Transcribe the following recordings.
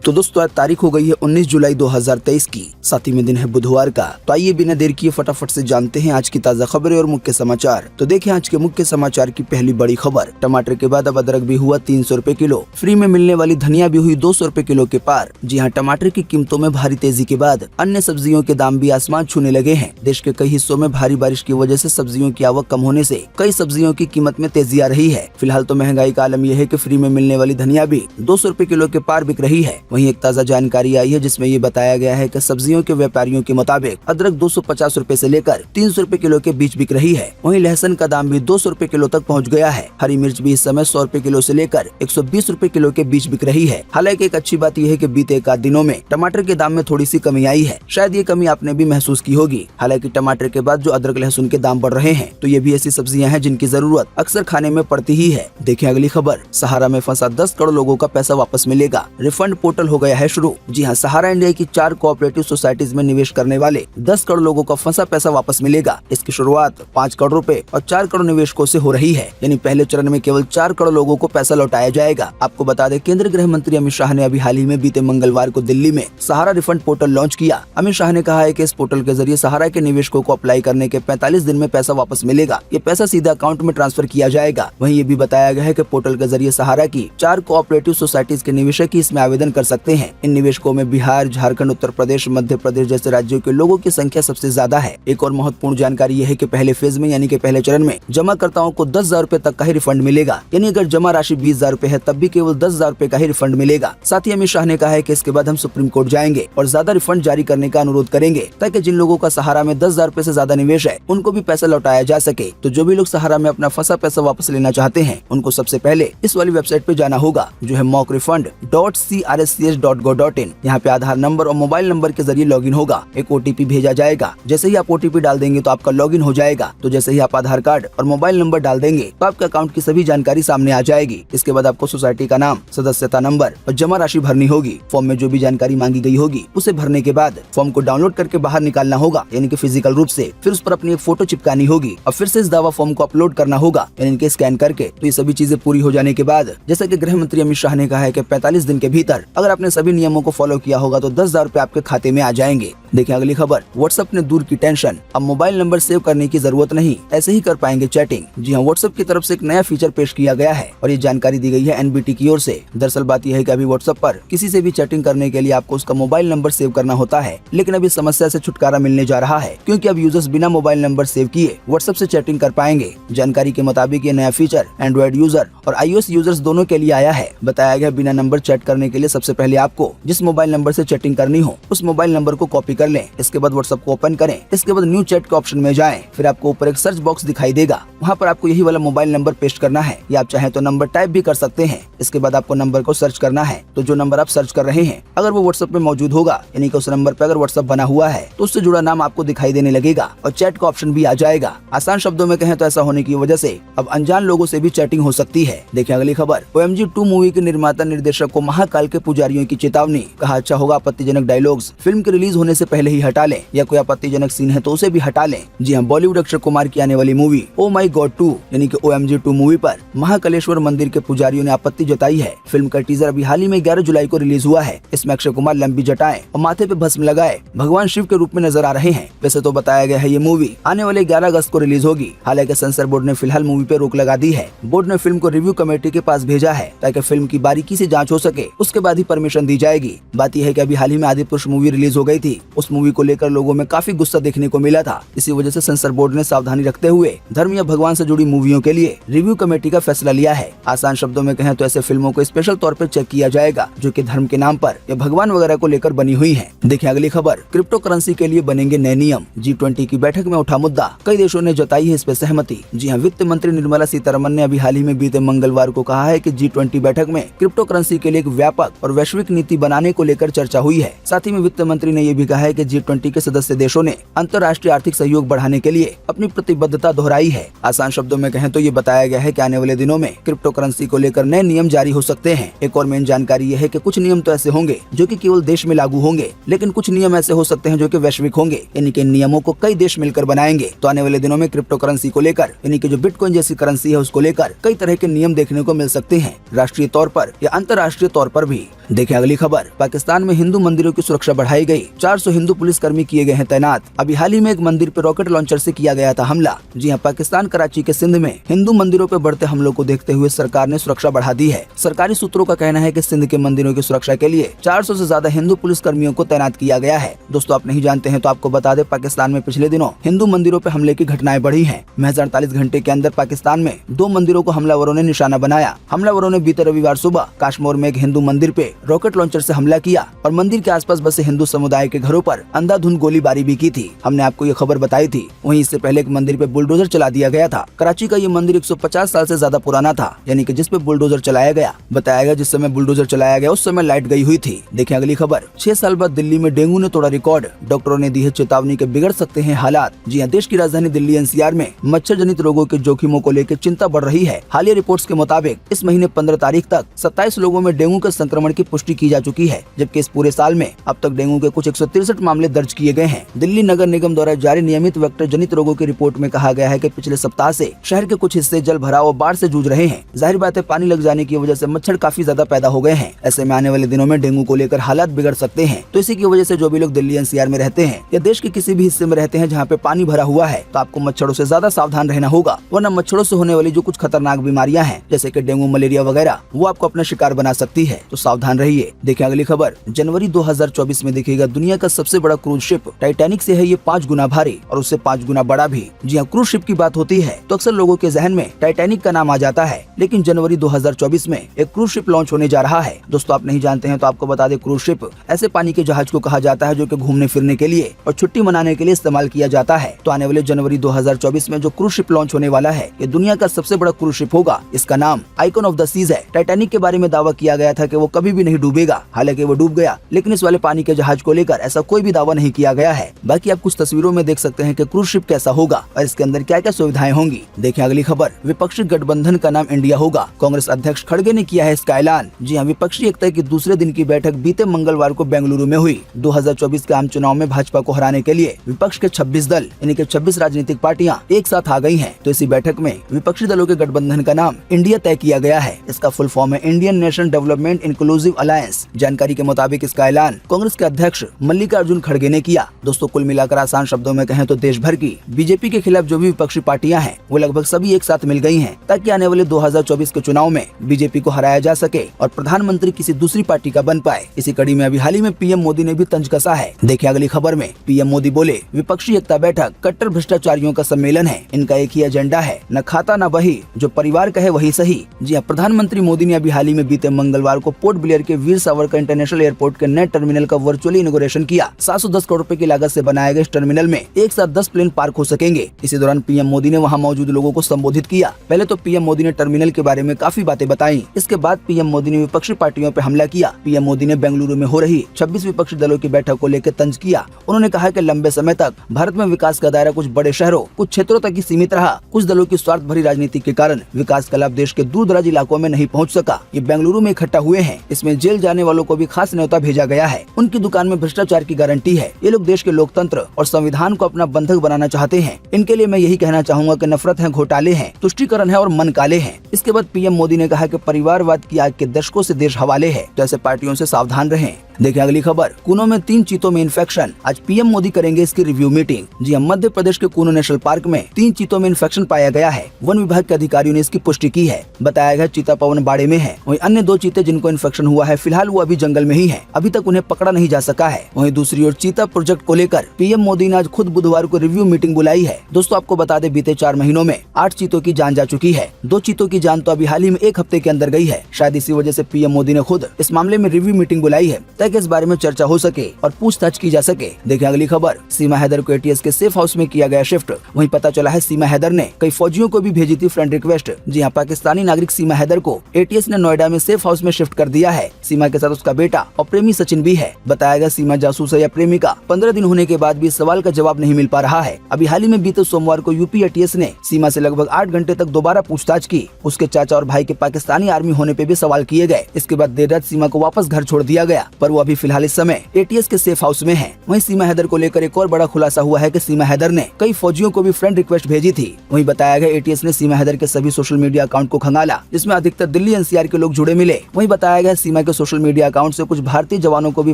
तो दोस्तों आज तारीख हो गई है 19 जुलाई 2023 की, साथ ही में दिन है बुधवार का। तो आइए बिना देर किए फटाफट से जानते हैं आज की ताजा खबरें और मुख्य समाचार। तो देखें आज के मुख्य समाचार की पहली बड़ी खबर। टमाटर के बाद अब अदरक भी हुआ 300 रुपए किलो। फ्री में मिलने वाली धनिया भी हुई 200 रुपए किलो के पार। जी हाँ, टमाटर की कीमतों में भारी तेजी के बाद अन्य सब्जियों के दाम भी आसमान छूने लगे हैं। देश के कई हिस्सों में भारी बारिश की वजह से सब्जियों की आवक कम होने से कई सब्जियों की कीमत में तेजी आ रही है। फिलहाल तो महंगाई का आलम यह है कि फ्री में मिलने वाली धनिया भी 200 रुपए किलो के पार बिक रही है। वहीं एक ताजा जानकारी आई है जिसमें ये बताया गया है कि सब्जियों के व्यापारियों के मुताबिक अदरक 250 रुपए से लेकर 300 रुपए किलो के बीच बिक रही है। वहीं लहसुन का दाम भी 200 रुपए किलो तक पहुंच गया है। हरी मिर्च भी इस समय 100 रुपए किलो से लेकर 120 रुपए किलो के बीच बिक रही है। हालांकि एक अच्छी बात यह है कि बीते एक आध दिनों में टमाटर के दाम में थोड़ी सी कमी आई है। शायद ये कमी आपने भी महसूस की होगी। हालांकि टमाटर के बाद जो अदरक लहसुन के दाम बढ़ रहे हैं, तो ये भी ऐसी सब्जियां हैं जिनकी जरूरत अक्सर खाने में पड़ती ही है। देखिए अगली खबर। सहारा में फंसा 10 करोड़ लोगों का पैसा वापस मिलेगा। रिफंड पोर्टल हो गया है शुरू। जी हाँ, सहारा इंडिया की 4 कोऑपरेटिव सोसाइटीज में निवेश करने वाले 10 करोड़ लोगों का फंसा पैसा वापस मिलेगा। इसकी शुरुआत 5 करोड़ रुपए और 4 करोड़ निवेशकों से हो रही है। यानी पहले चरण में केवल 4 करोड़ लोगों को पैसा लौटाया जाएगा। आपको बता दें, केंद्रीय गृह मंत्री अमित शाह ने अभी हाल ही में बीते मंगलवार को दिल्ली में सहारा रिफंड पोर्टल लॉन्च किया। अमित शाह ने कहा है कि इस पोर्टल के जरिए सहारा के निवेशकों को अप्लाई करने के 45 दिन में पैसा वापस मिलेगा। ये पैसा सीधा अकाउंट में ट्रांसफर किया जाएगा। वहीं ये भी बताया गया है कि पोर्टल के जरिए सहारा की 4 कोऑपरेटिव सोसाइटीज के निवेशक ही इसमें आवेदन कर सकते हैं। इन निवेशकों में बिहार, झारखंड, उत्तर प्रदेश, मध्य प्रदेश जैसे राज्यों के लोगों की संख्या सबसे ज्यादा है। एक और महत्वपूर्ण जानकारी यह है कि पहले फेज में यानी कि पहले चरण में जमाकर्ताओं को 10,000 रुपए तक का ही रिफंड मिलेगा। यानी अगर जमा राशि 20,000 रुपए है तब भी केवल 10,000 रुपए का ही रिफंड मिलेगा। साथ ही अमित शाह ने कहा है कि इसके बाद हम सुप्रीम कोर्ट जाएंगे और ज्यादा रिफंड जारी करने का अनुरोध करेंगे, ताकि जिन लोगों का सहारा में 10,000 रुपए से ज्यादा निवेश है उनको भी पैसा लौटाया जा सके। तो जो भी लोग सहारा में अपना फंसा पैसा वापस लेना चाहते हैं, उनको सबसे पहले इस वाली वेबसाइट पे जाना होगा, जो है mockrefund.crcs.go.in। यहाँ पे आधार नंबर और मोबाइल नंबर के जरिए लॉगिन होगा। एक OTP भेजा जाएगा। जैसे ही आप OTP डाल देंगे तो आपका लॉगिन हो जाएगा। तो जैसे ही आप आधार कार्ड और मोबाइल नंबर डाल देंगे तो आपके अकाउंट की सभी जानकारी सामने आ जाएगी। इसके बाद आपको सोसाइटी का नाम, सदस्यता नंबर और जमा राशि भरनी होगी। फॉर्म में जो भी जानकारी मांगी गई होगी उसे भरने के बाद फॉर्म को डाउनलोड करके बाहर निकालना होगा, यानी कि फिजिकल रूप से। फिर उस पर अपनी एक फोटो चिपकानी होगी और फिर से इस दावा फॉर्म को अपलोड करना होगा, यानी कि स्कैन करके। तो ये सभी चीजें पूरी हो जाने के बाद, जैसा कि गृह मंत्री अमित शाह ने कहा है कि 45 दिन के भीतर अगर आपने सभी नियमों को फॉलो किया होगा तो 10,000 रुपए आपके खाते में आ जाएंगे। देखिए अगली खबर। व्हाट्सएप ने दूर की टेंशन, अब मोबाइल नंबर सेव करने की जरूरत नहीं, ऐसे ही कर पाएंगे चैटिंग। जी हाँ, व्हाट्सएप की तरफ से एक नया फीचर पेश किया गया है और ये जानकारी दी गई है NBT की ओर से। दरअसल बात यह है कि अभी व्हाट्सएप पर किसी से भी चैटिंग करने के लिए आपको उसका मोबाइल नंबर सेव करना होता है, लेकिन अभी समस्या से छुटकारा मिलने जा रहा है, क्योंकि अब यूजर्स बिना मोबाइल नंबर सेव किए व्हाट्सएप से चैटिंग कर पाएंगे। जानकारी के मुताबिक ये नया फीचर एंड्रॉइड यूजर और iOS यूजर्स दोनों के लिए आया है। बताया गया बिना नंबर चैट करने के लिए सबसे पहले आपको जिस मोबाइल नंबर से चैटिंग करनी हो उस मोबाइल नंबर को कॉपी कर लें। इसके बाद व्हाट्सएप को ओपन करें। इसके बाद न्यू चैट के ऑप्शन में जाएं। फिर आपको ऊपर एक सर्च बॉक्स दिखाई देगा, वहाँ पर आपको यही वाला मोबाइल नंबर पेस्ट करना है, या आप चाहें तो नंबर टाइप भी कर सकते हैं। इसके बाद आपको नंबर को सर्च करना है। तो जो नंबर आप सर्च कर रहे हैं अगर वो व्हाट्सएप में मौजूद होगा, यानी कि उस नंबर पे अगर व्हाट्सएप बना हुआ है तो उससे जुड़ा नाम आपको दिखाई देने लगेगा और चैट का ऑप्शन भी आ जाएगा। आसान शब्दों में कहें तो ऐसा होने की वजह से अब अनजान लोगों से भी चैटिंग हो सकती है। देखिए अगली खबर। OMG 2 मूवी के निर्माता निर्देशक को महाकाल के पुजारियों की चेतावनी। कहा अच्छा होगा आपत्तिजनक डायलॉग्स फिल्म के रिलीज होने से पहले ही हटा लें, या कोई आपत्तिजनक सीन है तो उसे भी हटा लें। जी हाँ, बॉलीवुड अक्षय कुमार की आने वाली मूवी ओ माई गॉड 2 यानी कि OMG 2 मूवी पर महाकालेश्वर मंदिर के पुजारियों ने आपत्ति जताई है। फिल्म का टीजर अभी हाल ही में 11 जुलाई को रिलीज हुआ है। इसमें अक्षय कुमार लंबी जटाएं और माथे पे भस्म लगाए भगवान शिव के रूप में नजर आ रहे हैं। वैसे तो बताया गया है ये मूवी आने वाले 11 अगस्त को रिलीज होगी। हालांकि सेंसर बोर्ड ने फिलहाल मूवी पे रोक लगा दी है। बोर्ड ने फिल्म को रिव्यू कमेटी के पास भेजा है ताकि फिल्म की बारीकी से जांच हो सके, उसके बाद ही परमिशन दी जाएगी। बात यह है कि अभी हाल ही में आदिपुरुष मूवी रिलीज हो गई थी। उस मूवी को लेकर लोगों में काफी गुस्सा देखने को मिला था। इसी वजह से सेंसर बोर्ड ने सावधानी रखते हुए धर्म या भगवान से जुड़ी मूवियों के लिए रिव्यू कमेटी का फैसला लिया है। आसान शब्दों में कहें तो ऐसे फिल्मों को स्पेशल तौर पर चेक किया जाएगा जो कि धर्म के नाम पर या भगवान वगैरह को लेकर बनी हुई है। देखिए अगली खबर। क्रिप्टो करेंसी के लिए बनेंगे नए नियम। G20 की बैठक में उठा मुद्दा, कई देशों ने जताई है इस पर सहमति। जी हाँ, वित्त मंत्री निर्मला सीतारमण ने अभी हाल ही में बीते मंगलवार को कहा है कि G20 बैठक में क्रिप्टो करेंसी के लिए एक व्यापक और वैश्विक नीति बनाने को लेकर चर्चा हुई है। साथ ही में वित्त मंत्री ने यह भी कहा है कि G20 के सदस्य देशों ने अंतर्राष्ट्रीय आर्थिक सहयोग बढ़ाने के लिए अपनी प्रतिबद्धता दोहराई है। आसान शब्दों में कहें तो ये बताया गया है कि आने वाले दिनों में क्रिप्टो करेंसी को लेकर नए नियम जारी हो सकते हैं। एक और मेन जानकारी यह है कि कुछ नियम तो ऐसे होंगे जो कि केवल देश में लागू होंगे, लेकिन कुछ नियम ऐसे हो सकते हैं जो कि वैश्विक होंगे, यानी कि इन नियमों को कई देश मिलकर बनाएंगे। तो आने वाले दिनों में क्रिप्टो करेंसी को लेकर, यानी कि जो बिटकॉइन जैसी करेंसी है उसको लेकर कई तरह के नियम देखने को मिल सकते हैं, राष्ट्रीय तौर पर या अंतर्राष्ट्रीय तौर पर भी। देखिए अगली खबर, पाकिस्तान में हिंदू मंदिरों की सुरक्षा बढ़ाई गई, 400 हिंदू पुलिसकर्मी किए गए हैं तैनात। अभी हाल ही में एक मंदिर पर रॉकेट लॉन्चर से किया गया था हमला। जी हां, पाकिस्तान कराची के सिंध में हिंदू मंदिरों पर बढ़ते हमलों को देखते हुए सरकार ने सुरक्षा बढ़ा दी है। सरकारी सूत्रों का कहना है कि सिंध के मंदिरों की सुरक्षा के लिए 400 से ज्यादा हिंदू पुलिसकर्मियों को तैनात किया गया है। दोस्तों, आप नहीं जानते हैं तो आपको बता दें, पाकिस्तान में पिछले दिनों हिंदू मंदिरों पर हमले की घटनाएं बढ़ी हैं। महज 48 घंटे के अंदर पाकिस्तान में 2 मंदिरों को हमलावरों ने निशाना बनाया। हमलावरों ने बीते रविवार सुबह काश्मीर में एक हिंदू मंदिर पे रॉकेट लॉन्चर से हमला किया और मंदिर के आसपास बसे हिंदू समुदाय के घरों पर अंधाधुंध गोलीबारी भी की थी। हमने आपको ये खबर बताई थी। वहीं इससे पहले एक मंदिर पे बुलडोजर चला दिया गया था। कराची का ये मंदिर 150 साल से ज्यादा पुराना था, यानी कि जिस पे बुलडोजर चलाया गया। बताया गया जिस समय बुलडोजर चलाया गया उस समय लाइट गई हुई थी। देखिए अगली खबर, 6 साल बाद दिल्ली में डेंगू ने तोड़ा रिकॉर्ड, डॉक्टरों ने दी है चेतावनी के बिगड़ सकते हैं हालात। जी हाँ, देश की राजधानी दिल्ली एनसीआर में मच्छर जनित रोगों के जोखिमों को लेकर चिंता बढ़ रही है। हालिया रिपोर्ट्स के मुताबिक इस महीने 15 तारीख तक 27 लोगों में डेंगू के संक्रमण की पुष्टि की जा चुकी है, जबकि इस पूरे साल में अब तक डेंगू के कुछ 163 मामले दर्ज किए गए हैं। दिल्ली नगर निगम द्वारा जारी नियमित वेक्टर जनित रोगों की रिपोर्ट में कहा गया है कि पिछले सप्ताह से शहर के कुछ हिस्से जल भराव और बाढ़ से जूझ रहे हैं। जाहिर बात है, पानी लग जाने की वजह से मच्छर काफी ज्यादा पैदा हो गए हैं। ऐसे में आने वाले दिनों में डेंगू को लेकर हालात बिगड़ सकते हैं। तो इसी की वजह से जो भी लोग दिल्ली एनसीआर में रहते हैं या देश के किसी भी हिस्से में रहते हैं जहाँ पे पानी भरा हुआ है, तो आपको मच्छरों से ज्यादा सावधान रहना होगा, वरना मच्छरों से होने वाली जो कुछ खतरनाक बीमारियां हैं जैसे कि डेंगू, मलेरिया वगैरह, वो आपको अपना शिकार बना सकती है। तो सावधान रहिए। देखिए अगली खबर, जनवरी 2024 में दिखेगा दुनिया का सबसे बड़ा क्रूज शिप। टाइटैनिक से है ये 5 गुना भारी और उससे 5 गुना बड़ा भी। जी हाँ, क्रूज शिप की बात होती है तो अक्सर लोगों के जहन में टाइटैनिक का नाम आ जाता है, लेकिन जनवरी 2024 में एक क्रूज शिप लॉन्च होने जा रहा है। दोस्तों, आप नहीं जानते हैं तो आपको बता दें, क्रूज शिप ऐसे पानी के जहाज को कहा जाता है जो कि घूमने फिरने के लिए और छुट्टी मनाने के लिए इस्तेमाल किया जाता है। तो आने वाले जनवरी 2024 में जो क्रूज शिप लॉन्च होने वाला है, ये दुनिया का सबसे बड़ा क्रूज शिप होगा। इसका नाम आइकॉन ऑफ द सीज है। टाइटैनिक के बारे में दावा किया गया था कि वो कभी भी नहीं डूबेगा, हालांकि वो डूब गया, लेकिन इस वाले पानी के जहाज को लेकर ऐसा कोई भी दावा नहीं किया गया है। बाकी आप कुछ तस्वीरों में देख सकते हैं कि क्रूज शिप कैसा होगा और इसके अंदर क्या क्या सुविधाएं होंगी। देखिए अगली खबर, विपक्षी गठबंधन का नाम इंडिया होगा, कांग्रेस अध्यक्ष खड़गे ने किया है इसका ऐलान। जी हाँ, विपक्षी एकता की दूसरे दिन की बैठक बीते मंगलवार को बेंगलुरु में हुई। 2024 के आम चुनाव में भाजपा को हराने के लिए विपक्ष के 26 दल यानी कि 26 राजनीतिक पार्टियां एक साथ आ गई हैं। तो इसी बैठक में विपक्षी दलों के गठबंधन का नाम इंडिया तय किया गया है। इसका फुल फॉर्म है Indian national development inclusive alliance. जानकारी के मुताबिक इसका ऐलान कांग्रेस के अध्यक्ष मल्लिकार्जुन खड़गे ने किया। दोस्तों, कुल मिलाकर आसान शब्दों में कहें तो देश भर की बीजेपी के खिलाफ जो भी विपक्षी पार्टियां हैं वो लगभग सभी एक साथ मिल गई हैं, ताकि आने वाले 2024 के चुनाव में बीजेपी को हराया जा सके और प्रधानमंत्री किसी दूसरी पार्टी का बन पाए। इसी कड़ी में अभी हाल ही में पीएम मोदी ने भी तंज कसा है। देखिए अगली खबर में, पीएम मोदी बोले, विपक्षी एकता बैठक कट्टर भ्रष्टाचारियों का सम्मेलन है, इनका एक ही एजेंडा है, न खाता न बही, जो परिवार कहे वही सही। जी हाँ, प्रधानमंत्री मोदी ने अभी हाल ही में बीते मंगलवार को पोर्ट ब्लेयर के वीर सावरकर इंटरनेशनल एयरपोर्ट के नए टर्मिनल का वर्चुअली इनॉग्रेशन किया। 710 करोड़ रुपए की लागत से बनाए गए इस टर्मिनल में एक साथ 10 प्लेन पार्क हो सकेंगे। इसी दौरान पीएम मोदी ने वहां मौजूद लोगों को संबोधित किया। पहले तो पीएम मोदी ने टर्मिनल के बारे में काफी बातें बताई। इसके बाद पीएम मोदी ने विपक्षी पार्टियों पर हमला किया। पीएम मोदी ने बेंगलुरु में हो रही 26 विपक्षी दलों की बैठक को लेकर तंज किया। उन्होंने कहा कि लंबे समय तक भारत में विकास का दायरा कुछ बड़े शहरों, कुछ क्षेत्रों तक ही सीमित रहा। कुछ दलों की स्वार्थ भरी राजनीति के कारण विकास का लाभ देश के दूर दराज इलाकों में नहीं पहुंच सका। ये बेंगलुरु में इकट्ठा हुए हैं। इसमें जेल जाने वालों को भी खास न्योता भेजा गया है। उनकी दुकान में भ्रष्टाचार की गारंटी है। ये लोग देश के लोकतंत्र और संविधान को अपना बंधक बनाना चाहते हैं। इनके लिए मैं यही कहना चाहूंगा कि नफरत है, घोटाले हैं, तुष्टीकरण है और मन काले हैं। इसके बाद पीएम मोदी ने कहा कि परिवारवाद की आग के दशकों से देश हवाले है, तो ऐसे पार्टियों से सावधान रहें। देखिए अगली खबर, कूनो में 3 चीतों में इन्फेक्शन, आज पीएम मोदी करेंगे इसकी रिव्यू मीटिंग। जी मध्य प्रदेश के कूनो नेशनल पार्क में 3 चीतों में इन्फेक्शन पाया गया है। वन विभाग के अधिकारियों ने इसकी पुष्टि की है। बताया गया चीता पवन बाड़े में है। वहीं अन्य 2 चीते जिनको इन्फेक्शन हुआ है, फिलहाल वो अभी जंगल में ही है, अभी तक उन्हें पकड़ा नहीं जा सका है। वहीं दूसरी ओर चीता प्रोजेक्ट को लेकर पीएम मोदी ने आज खुद बुधवार को रिव्यू मीटिंग बुलाई है। दोस्तों, आपको बता दें, बीते 4 महीनों में 8 चीतों की जान जा चुकी है। 2 चीतों की जान तो अभी हाल ही में 1 हफ्ते के अंदर गई है। शायद इसी वजह से पीएम मोदी ने खुद इस मामले में रिव्यू मीटिंग बुलाई है, ताकि इस बारे में चर्चा हो सके और पूछताछ की जा सके। देखिए अगली खबर, सीमा हैदर को एटीएस के सेफ हाउस में किया गया शिफ्ट। वहीं पता चला है सीमा हैदर ने कई फौजियों को भी भेजी थी फ्रेंड रिक्वेस्ट। जी हाँ, पाकिस्तानी नागरिक सीमा हैदर को एटीएस ने नोएडा में सेफ हाउस में शिफ्ट कर दिया है। सीमा के साथ उसका बेटा और प्रेमी सचिन भी है। बताया गया सीमा जासूस है या प्रेमिका, 15 दिन होने के बाद भी सवाल का जवाब नहीं मिल पा रहा है। अभी हाल ही में बीते सोमवार को यूपी एटीएस ने सीमा से लगभग 8 घंटे तक दोबारा पूछताछ की। उसके चाचा और भाई के पाकिस्तानी आर्मी होने पे भी सवाल किए गए। इसके बाद देर रात सीमा को वापस घर छोड़ दिया गया, पर वो अभी फिलहाल इस समय एटीएस के सेफ हाउस में है। वहीं सीमा हैदर को लेकर एक और बड़ा खुलासा हुआ है कि सीमा हैदर ने कई फौजियों को भी फ्रेंड रिक्वेस्ट भेजी थी। वहीं बताया गया एटीएस ने सीमा हैदर के सभी सोशल मीडिया अकाउंट को खंगाला, जिसमें अधिकतर दिल्ली एनसीआर के लोग जुड़े मिले। वहीं बताया गया सीमा के सोशल मीडिया अकाउंट से कुछ भारतीय जवानों को भी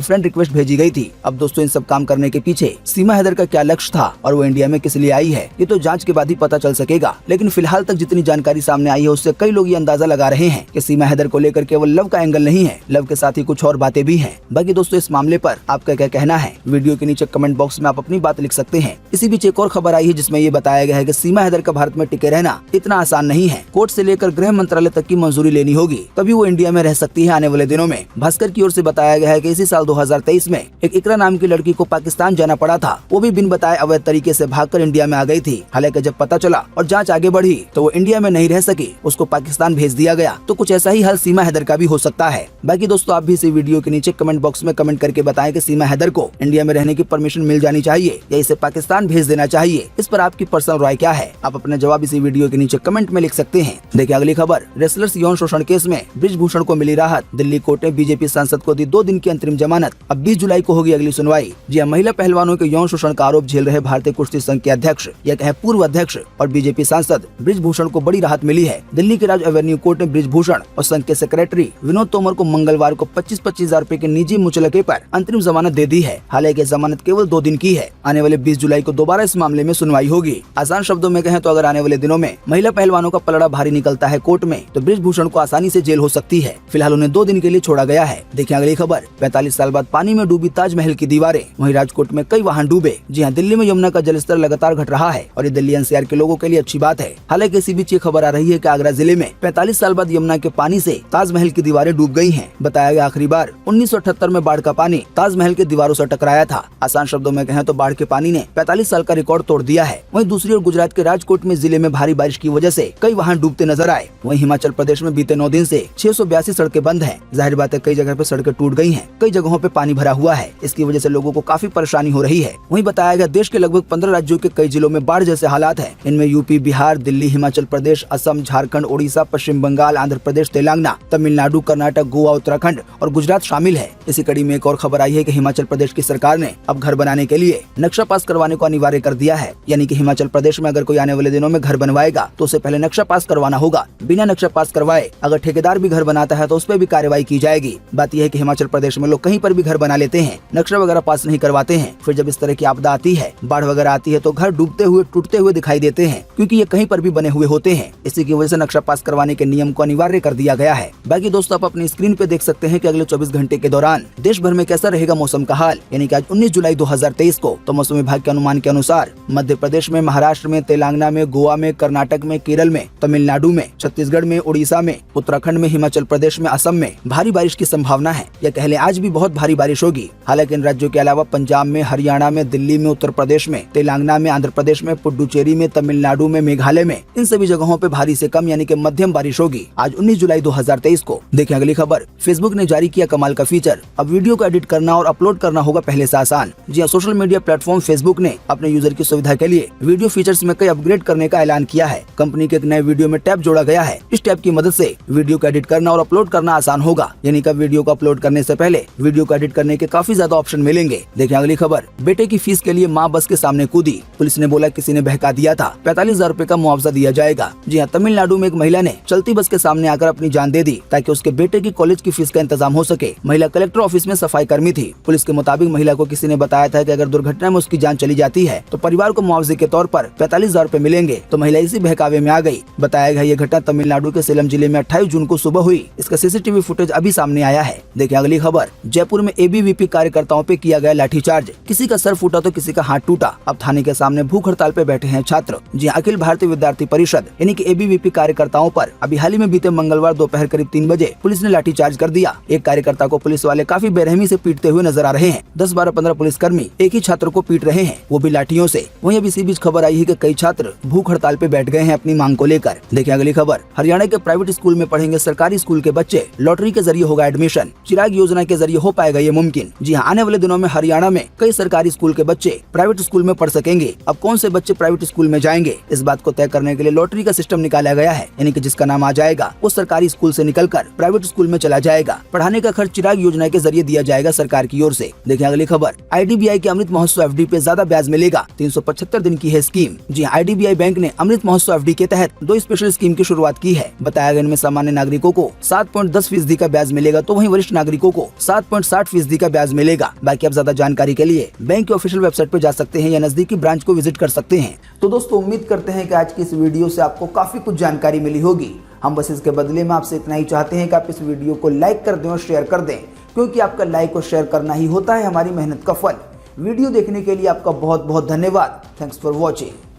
फ्रेंड रिक्वेस्ट भेजी गई थी। अब दोस्तों, इन सब काम करने के पीछे सीमा हैदर का क्या लक्ष्य था और वो इंडिया में किस लिए आई है, ये तो जांच के बाद ही पता चल सकेगा। लेकिन फिलहाल तक जितनी जानकारी सामने आई है उससे कई लोग ये अंदाजा लगा रहे हैं कि सीमा हैदर को लेकर केवल लव का एंगल नहीं है, लव के साथ ही कुछ और बातें भी हैं। बाकी दोस्तों, इस मामले पर आपका क्या कहना है, वीडियो के नीचे कमेंट बॉक्स में आप अपनी बात लिख सकते हैं। इसी बीच एक और खबर आई है जिसमें ये बताया गया है कि सीमा हैदर का भारत में टिके रहना इतना आसान नहीं है। कोर्ट से लेकर गृह मंत्रालय तक की मंजूरी लेनी होगी, तभी वो इंडिया में रह सकती है आने वाले दिनों में। भास्कर की ओर से बताया गया है कि इसी साल 2023 में एक इकरा नाम की लड़की को पाकिस्तान जाना पड़ा था। वो भी बिन बताए अवैध तरीके से भागकर इंडिया में आ गई थी। हालांकि जब पता चला और जांच आगे बढ़ी तो वो इंडिया में नहीं रह सकी, उसको पाकिस्तान भेज दिया गया। तो कुछ ऐसा ही हाल सीमा हैदर का भी हो सकता है। बाकी दोस्तों, आप भी इसी वीडियो के नीचे कमेंट बॉक्स में कमेंट करके बताएं कि सीमा हैदर को इंडिया में रहने की परमिशन मिल जानी चाहिए या इसे पाकिस्तान भेज देना चाहिए। इस पर आपकी पर्सनल राय क्या है, आप अपना जवाब इसी वीडियो के नीचे कमेंट में लिख सकते हैं। देखिए अगली खबर, रेसलर्स यौन शोषण केस में बृजभूषण को मिली राहत। दिल्ली कोर्ट ने बीजेपी सांसद को दी 2 दिन की अंतरिम जमानत। अब 20 जुलाई को होगी अगली सुनवाई। जी हां, महिला पहलवानों के यौन शोषण का आरोप झेल रहे भारतीय कुश्ती संघ के अध्यक्ष या पूर्व अध्यक्ष और बीजेपी सांसद बृजभूषण को बड़ी राहत मिली है। दिल्ली के राज एवेन्यू कोर्ट ने बृजभूषण और संघ के सेक्रेटरी विनोद तोमर को मंगलवार को 25-25 हजार रूपए के निजी मुचलके पर अंतरिम जमानत दे दी है। हालांकि जमानत केवल 2 दिन की है। आने वाले 20 जुलाई को दोबारा इस मामले में सुनवाई होगी। आसान शब्दों में कहें तो अगर आने वाले दिनों में महिला पहलवानों का पलड़ा भारी निकलता है कोर्ट में, तो बृजभूषण को आसानी से जेल हो सकती है। फिलहाल उन्हें 2 दिन के लिए छोड़ा गया है। देखिए अगली खबर, 45 साल बाद पानी में डूबी ताजमहल की दीवारें। वहीं राजकोट में कई वाहन डूबे। जी हाँ, दिल्ली में यमुना का जलस्तर लगातार घट रहा है और ये दिल्ली एनसीआर के लोगों के लिए अच्छी बात है। हालांकि इसी बीच ये खबर आ रही है कि आगरा जिले में 45 साल बाद यमुना के पानी से ताजमहल की दीवारें डूब गई हैं। बताया गया आखिरी बार 1978 में बाढ़ का पानी ताजमहल के दीवारों से टकराया था। आसान शब्दों में कहें तो बाढ़ के पानी ने 45 साल का रिकॉर्ड तोड़ दिया है। वहीं दूसरी ओर गुजरात के राजकोट में जिले में भारी बारिश की वजह से कई वाहन डूबते नजर आए। वहीं हिमाचल प्रदेश में बीते 9 दिन से 682 सड़कें बंद हैं। जाहिर बात है कई जगह पे सड़कें टूट गई हैं, कई जगहों पे पानी भरा हुआ है। इसकी वजह से लोगों को काफी परेशानी हो रही है। वहीं बताया गया देश के लगभग 15 राज्यों के कई जिलों में बाढ़ जैसे हालात हैं। इनमें यूपी, बिहार, दिल्ली, हिमाचल प्रदेश, असम, झारखंड, ओडिशा, पश्चिम बंगाल, आंध्र प्रदेश, तेलंगाना, तमिलनाडु, कर्नाटक, गोवा, उत्तराखंड और गुजरात शामिल है। इसी कड़ी में एक और खबर आई है कि हिमाचल प्रदेश की सरकार ने अब घर बनाने के लिए नक्शा पास करवाने को अनिवार्य कर दिया है। यानी कि हिमाचल प्रदेश में अगर कोई आने वाले दिनों में घर बनवाएगा तो उसे पहले नक्शा पास करवाना होगा। बिना नक्शा पास करवाए अगर ठेकेदार भी घर बनाता है तो उस पर भी कार्रवाई की जाएगी। बात यह है कि हिमाचल प्रदेश में लोग कहीं पर भी घर बना लेते हैं, नक्शा वगैरह पास नहीं करवाते हैं। फिर जब इस तरह की आपदा आती है, बाढ़ वगैरह आती है, तो घर डूबते हुए, टूटते हुए दिखाई देते हैं, क्योंकि ये कहीं पर भी बने हुए होते हैं। इसी की वजह से नक्शा पास करवाने के नियम को अनिवार्य कर दिया गया है। बाकी दोस्तों, आप अपनी स्क्रीन पे देख सकते हैं कि अगले 24 घंटे के दौरान देश भर में कैसा रहेगा मौसम का हाल। यानी कि आज 19 जुलाई 2023 को तो मौसम विभाग के अनुमान के अनुसार मध्य प्रदेश में, महाराष्ट्र में, तेलंगाना में, गोवा में, कर्नाटक में, केरल में, तमिलनाडु में, छत्तीसगढ़ में, उड़ीसा में, उत्तराखंड में, हिमाचल प्रदेश में, असम में भारी बारिश की संभावना है। या कह लें आज भी बहुत भारी बारिश होगी। हालांकि इन राज्यों के अलावा पंजाब में, हरियाणा में, दिल्ली में, उत्तर प्रदेश में, तेलंगाना में, आंध्र प्रदेश में, पुडुचेरी में, तमिलनाडु में, मेघालय में, इन सभी जगहों पे भारी से कम यानी कि मध्यम बारिश होगी आज 19 जुलाई 2023 को। देखिए अगली खबर, फेसबुक ने जारी किया कमाल का फीचर। अब वीडियो को एडिट करना और अपलोड करना होगा पहले से आसान। जी हाँ, सोशल मीडिया प्लेटफॉर्म फेसबुक ने अपने यूजर की सुविधा के लिए वीडियो फीचर्स में कई अपग्रेड करने का ऐलान किया है। कंपनी के एक नए वीडियो में टैब जोड़ा गया है। इस टैब की मदद से वीडियो को एडिट करना और अपलोड करना आसान होगा। यानी कि वीडियो को अपलोड करने से पहले वीडियो को एडिट करने के काफी ज्यादा ऑप्शन मिलेंगे। देखिए अगली खबर, बेटे की फीस के लिए माँ बस के सामने कूदी। पुलिस ने बोला किसी ने बहका दिया था, 45 हजार रूपए का मुआवजा दिया जाएगा। जी हाँ, तमिलनाडु में एक महिला ने चलती बस के सामने आकर अपनी जान दे दी ताकि उसके बेटे की कॉलेज की फीस का इंतजाम हो सके। महिला कलेक्टर ऑफिस में सफाई कर्मी थी। पुलिस के मुताबिक महिला को किसी ने बताया था कि अगर दुर्घटना में उसकी जान चली जाती है तो परिवार को मुआवजे के तौर पर 45 हजार रूपए मिलेंगे। तो महिला इसी बहकावे में आ गई। बताया गया ये घटना तमिलनाडु के सेलम जिले में 28 जून को सुबह हुई। इसका सीसीटीवी फुटेज अभी सामने आया है। देखिए अगली खबर, जयपुर में एबीवीपी कार्यकर्ताओं पे किया गया लाठीचार्ज। किसी का सर फूटा तो किसी का हाथ टूटा। अब थाने के सामने भूख हड़ताल पे बैठे हैं छात्र। जी अखिल भारतीय विद्यार्थी परिषद यानी कि एबीवीपी कार्यकर्ताओं पर अभी हाल ही में बीते मंगलवार दोपहर करीब 3 बजे पुलिस ने लाठीचार्ज कर दिया। एक कार्यकर्ता को पुलिस वाले काफी बेरहमी से पीटते हुए नजर आ रहे हैं। 10, 12, 15 पुलिसकर्मी एक ही छात्र को पीट रहे हैं, वो भी लाठियों से। वहीं अब इसी बीच खबर आई है कि कई छात्र भूख हड़ताल पे बैठ गए हैं अपनी मांग को लेकर। देखिए अगली खबर, हरियाणा के प्राइवेट स्कूल में पढ़ेंगे सरकारी स्कूल के बच्चे। लॉटरी के जरिए होगा एडमिशन। चिराग योजना के जरिए हो पाएगा ये मुमकिन। जी हाँ, आने वाले दिनों में हरियाणा में कई सरकारी स्कूल के बच्चे प्राइवेट स्कूल में पढ़ सकेंगे। अब कौन से बच्चे प्राइवेट स्कूल में जाएंगे, इस बात को तय करने के लिए लॉटरी का सिस्टम निकाला गया है। यानी कि जिसका नाम आ जाएगा वो सरकारी स्कूल से निकलकर प्राइवेट स्कूल में चला जाएगा। पढ़ाने का खर्च चिराग योजना के जरिए दिया जाएगा सरकार की ओर से। देखिए अगली खबर, IDBI के अमृत महोत्सव FD पे ज्यादा ब्याज मिलेगा, 375 दिन की है स्कीम। जी IDBI बैंक ने अमृत महोत्सव FD के तहत 2 स्पेशल स्कीम की शुरुआत की है। बताया गया इनमें सामान्य नागरिकों को 7.10% का ब्याज मिलेगा, तो वहीं वरिष्ठ नागरिकों को 7.60% का ब्याज मिलेगा। बाकी आप ज्यादा जानकारी के लिए बैंक के ऑफिशियल वेबसाइट पर जा सकते हैं या नजदीकी ब्रांच को विजिट कर सकते हैं। तो दोस्तों उम्मीद करते हैं कि आज की इस वीडियो से आपको काफी कुछ जानकारी मिली होगी। हम बस इसके बदले में आपसे इतना ही चाहते हैं कि आप इस वीडियो को लाइक कर दें और शेयर कर दें, क्योंकि आपका लाइक और शेयर करना ही होता है हमारी मेहनत का फल। वीडियो देखने के लिए आपका बहुत बहुत धन्यवाद। Thanks for watching.